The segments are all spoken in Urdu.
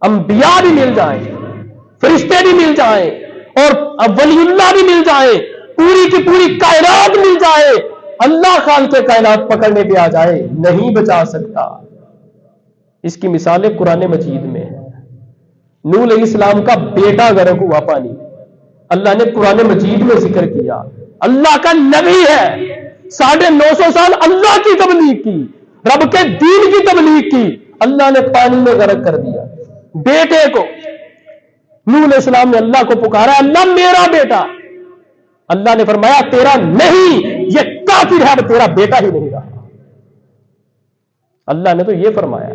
انبیاء بھی مل جائیں، فرشتے بھی مل جائیں اور ولی اللہ بھی مل جائیں، پوری کی پوری کائنات مل جائے، اللہ خالق کائنات پکڑنے پہ آ جائے، نہیں بچا سکتا۔ اس کی مثالیں قرآن مجید میں ہے۔ نوح علیہ السلام کا بیٹا غرق ہوا پانی، اللہ نے قرآن مجید میں ذکر کیا۔ اللہ کا نبی ہے، 950 سال اللہ کی تبلیغ کی، رب کے دین کی تبلیغ کی، اللہ نے پانی میں غرق کر دیا۔ بیٹے کو نوح علیہ السلام نے اللہ کو پکارا، اللہ میرا بیٹا، اللہ نے فرمایا تیرا نہیں، یہ کافر ہے، اب تیرا بیٹا ہی نہیں رہا۔ اللہ نے تو یہ فرمایا،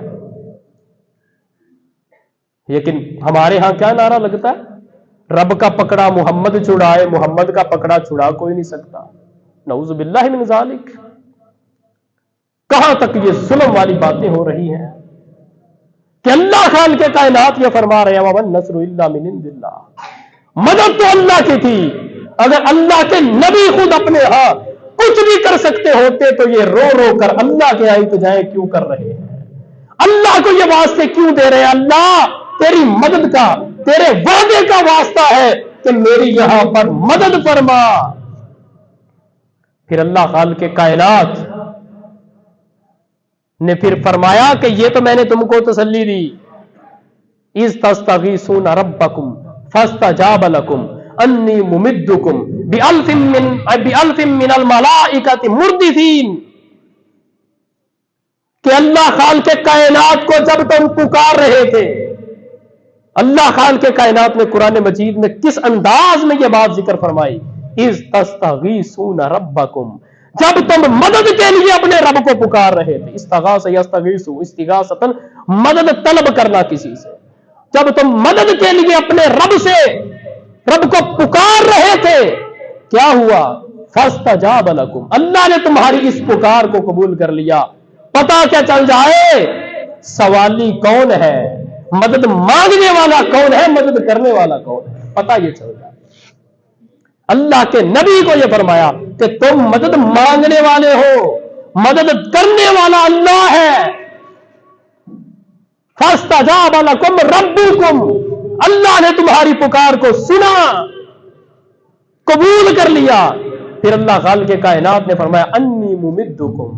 لیکن ہمارے ہاں کیا نعرہ لگتا ہے؟ رب کا پکڑا محمد چھڑائے، محمد کا پکڑا چھڑا کوئی نہیں سکتا۔ نعوذ باللہ من ذالک۔ کہاں تک یہ ظلم والی باتیں ہو رہی ہیں کہ اللہ خالق کے کائنات یہ فرما رہے ہیں وَمَن نَّصْرُ إِلَّا مِنْ عِندِ اللَّهِ، مدد تو اللہ کی تھی۔ اگر اللہ کے نبی خود اپنے ہاں کچھ بھی کر سکتے ہوتے تو یہ رو رو کر اللہ کے التجائیں کیوں کر رہے ہیں؟ اللہ کو یہ واسطے کیوں دے رہے ہیں؟ اللہ تیری مدد کا، تیرے وعدے کا واسطہ ہے کہ میری یہاں پر مدد فرما۔ پھر اللہ خالق کے کائنات نے پھر فرمایا کہ یہ تو میں نے تم کو تسلی دی، اِذْ تَسْتَغِیثُونَ رَبَّکُمْ فَاسْتَجَابَ لَکُمْ انی ممدکم بِأَلْفٍ مِّنَ الْمَلَائِکَةِ مُرْدِفِینَ، کہ اللہ خالق کائنات کو جب تم پکار رہے تھے، اللہ خالق کائنات نے قرآن مجید میں کس انداز میں یہ بات ذکر فرمائی؟ اِذْ تَسْتَغِیثُونَ رَبَّکُمْ، جب تم مدد کے لیے اپنے رب کو پکار رہے تھے۔ استغاث یستغیث، استغاثۃ مدد طلب کرنا کسی سے، جب تم مدد کے لیے اپنے رب سے رب کو پکار رہے تھے، کیا ہوا؟ فاستجاب لکم، اللہ نے تمہاری اس پکار کو قبول کر لیا۔ پتا کیا چل جائے سوالی کون ہے، مدد مانگنے والا کون ہے، مدد کرنے والا کون ہے، پتا یہ چل جائے۔ اللہ کے نبی کو یہ فرمایا کہ تم مدد مانگنے والے ہو، مدد کرنے والا اللہ ہے۔ فاستجاب لکم ربکم، اللہ نے تمہاری پکار کو سنا، قبول کر لیا۔ پھر اللہ خالق کائنات نے فرمایا انی ممدکم،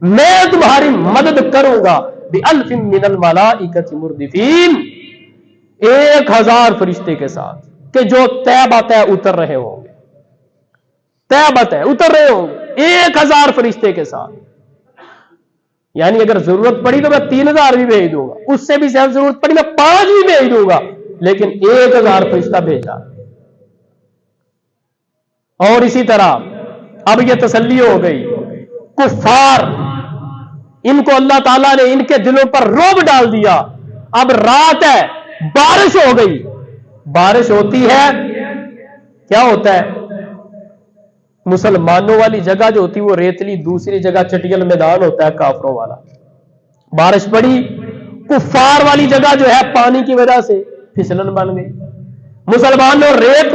میں تمہاری مدد کروں گا بِأَلْفٍ مِّنَ الْمَلَائِکَةِ مُرْدِفِینَ، 1000 فرشتے کے ساتھ، کہ جو طے بہ اتر رہے ہوں گے، اتر رہے ہوں گے 1000 فرشتے کے ساتھ۔ یعنی اگر ضرورت پڑی تو میں 3000 بھی بھیج دوں گا، اس سے بھی زیادہ ضرورت پڑی میں 5 بھی بھیج دوں گا، لیکن 1000 فرشتہ بھیجا۔ اور اسی طرح اب یہ تسلی ہو گئی، کفار ان کو اللہ تعالیٰ نے ان کے دلوں پر رعب ڈال دیا۔ اب رات ہے، بارش ہو گئی، بارش ہوتی ہے کیا ہوتا ہے؟ مسلمانوں والی جگہ جو ہوتی ہے وہ ریتلی، دوسری جگہ چٹیل میدان ہوتا ہے کافروں والا۔ بارش پڑی، کفار والی جگہ جو ہے پانی کی وجہ سے پھسلن بن گئی، مسلمانوں ریت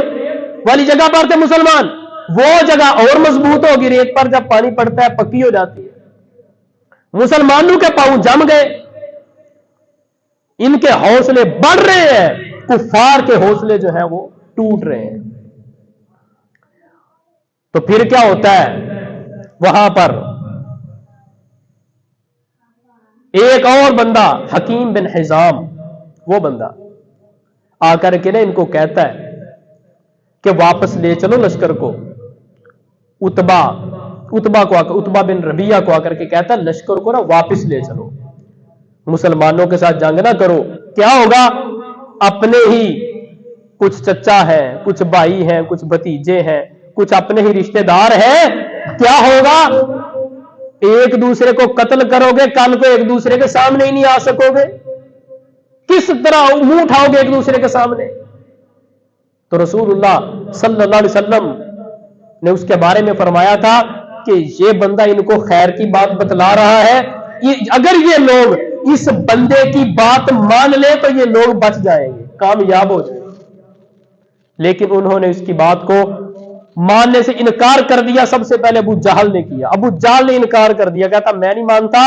والی جگہ پر تھے مسلمان، وہ جگہ اور مضبوط ہوگی، ریت پر جب پانی پڑتا ہے پکی ہو جاتی ہے۔ مسلمانوں کے پاؤں جم گئے، ان کے حوصلے بڑھ رہے ہیں، کفار کے حوصلے جو ہیں وہ ٹوٹ رہے ہیں۔ تو پھر کیا ہوتا ہے وہاں پر؟ ایک اور بندہ حکیم بن حزام، وہ بندہ آ کر کے ان کو کہتا ہے کہ واپس لے چلو لشکر کو۔ اتبا بن ربیعہ کو آ کر کے کہتا ہے لشکر کو واپس لے چلو، مسلمانوں کے ساتھ جنگ نہ کرو۔ کیا ہوگا؟ اپنے ہی کچھ چچا ہیں، کچھ بھائی ہیں، کچھ بھتیجے ہیں، کچھ اپنے ہی رشتہ دار ہیں، کیا ہوگا؟ ایک دوسرے کو قتل کرو گے، کل کو ایک دوسرے کے سامنے ہی نہیں آ سکو گے، کس طرح منہ اٹھاؤ گے ایک دوسرے کے سامنے؟ تو رسول اللہ صلی اللہ علیہ وسلم نے اس کے بارے میں فرمایا تھا کہ یہ بندہ ان کو خیر کی بات بتلا رہا ہے، اگر یہ لوگ اس بندے کی بات مان لے تو یہ لوگ بچ جائیں گے، کامیاب ہو جائیں گے۔ لیکن انہوں نے اس کی بات کو ماننے سے انکار کر دیا۔ سب سے پہلے ابو جہل نے کیا، ابو جہل نے انکار کر دیا، کہتا میں نہیں مانتا،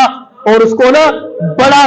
اور اس کو بڑا